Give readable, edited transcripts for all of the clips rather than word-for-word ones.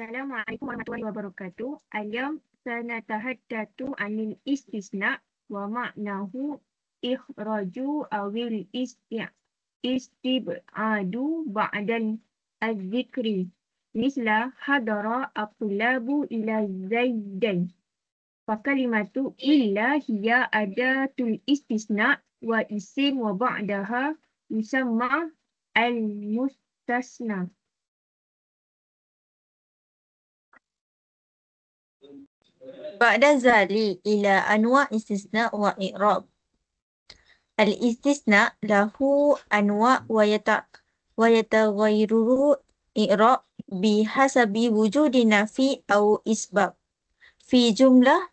Assalamualaikum warahmatullahi wabarakatuh. Al-yawm sanatahaddatsu 'anil istisna wa ma'nahu ikhraju awil istib'adu ba'dal az-zikri. Misla hadara at-tulabu ila zaidan. Fakalimatu illa hiya adatul istisna wa isim wa ba'daha yusamma al-mustasna. بعد ذلك إلى أنواع استثناء وإعراب. الاستثناء له أنواع ويتغير إعراب بحسب وجود نفي أو إثبات. في جملة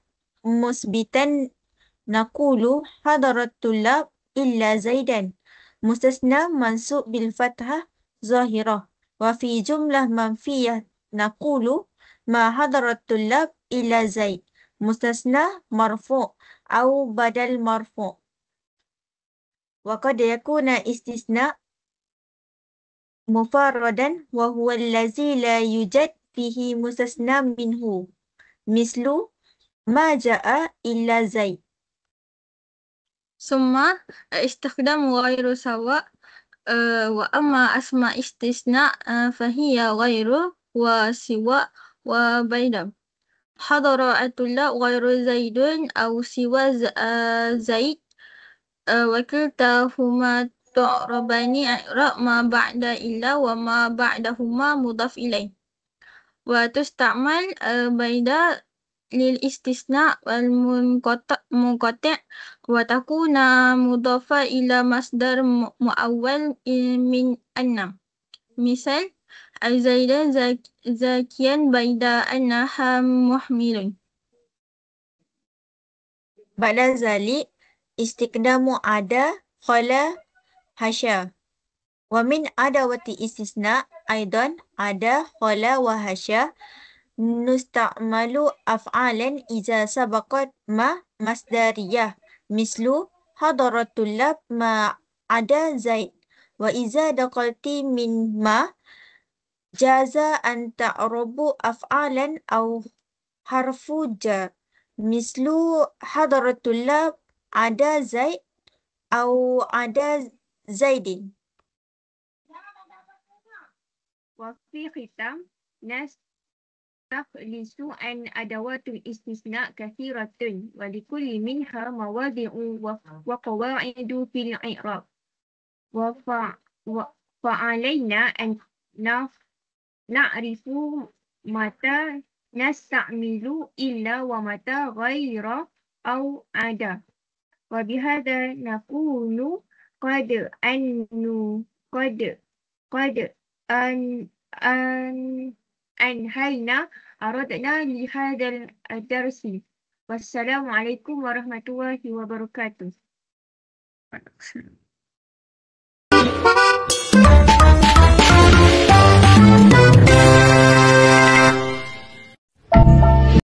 مثبتا نقول حضر الطلاب إلا زيدا، مستثنى منصوب بالفتحة ظاهرة. وفي جملة منفية نقول ما حضر الطلاب إلا زيد، مستثنى مرفوع أو بدل مرفوع. وقد يكون استثناء مفردا وهو الذي لا يوجد فيه مستثنى منه، مثل ما جاء إلا زيد. ثم استخدام غير سواء. وأما أسماء استثناء فهي غير وسوى وبين. حضر الطلاب غير زيد أو سوى زيد، وكلتاهما تعربان إعراب ما بعد إلا وما بعدهما مضاف إليه. وتستعمل بين للاستثناء المنقطع وتكون مضافة إلى مصدر مؤول من أن. مثال زيدا زاكيا بيد أنها محمل. بعد ذلك استخدام عدا خلا حاشا. ومن أدوات الاستثناء أيضا عدا خلا وحاشا نستعمل أفعالا إذا سبقت ما مصدرية، مثل حضر الطلاب ما عدا زيد. وإذا دخلت من ما جاز أن تعرب أفعالا أو حرف جر، مثل حضر الطلاب عدا زيد أو عدا زيد. وفي ختام نستخلص أن أدوات الاستثناء كثيرة ولكل منها مواضع وقواعد في الإعراب. فعلينا أن نعرف متى نستعمل إلا ومتى غير أو عدا. وبهذا نكون قد أنهينا عرضنا لهذا الدرس. والسلام عليكم ورحمة الله وبركاته.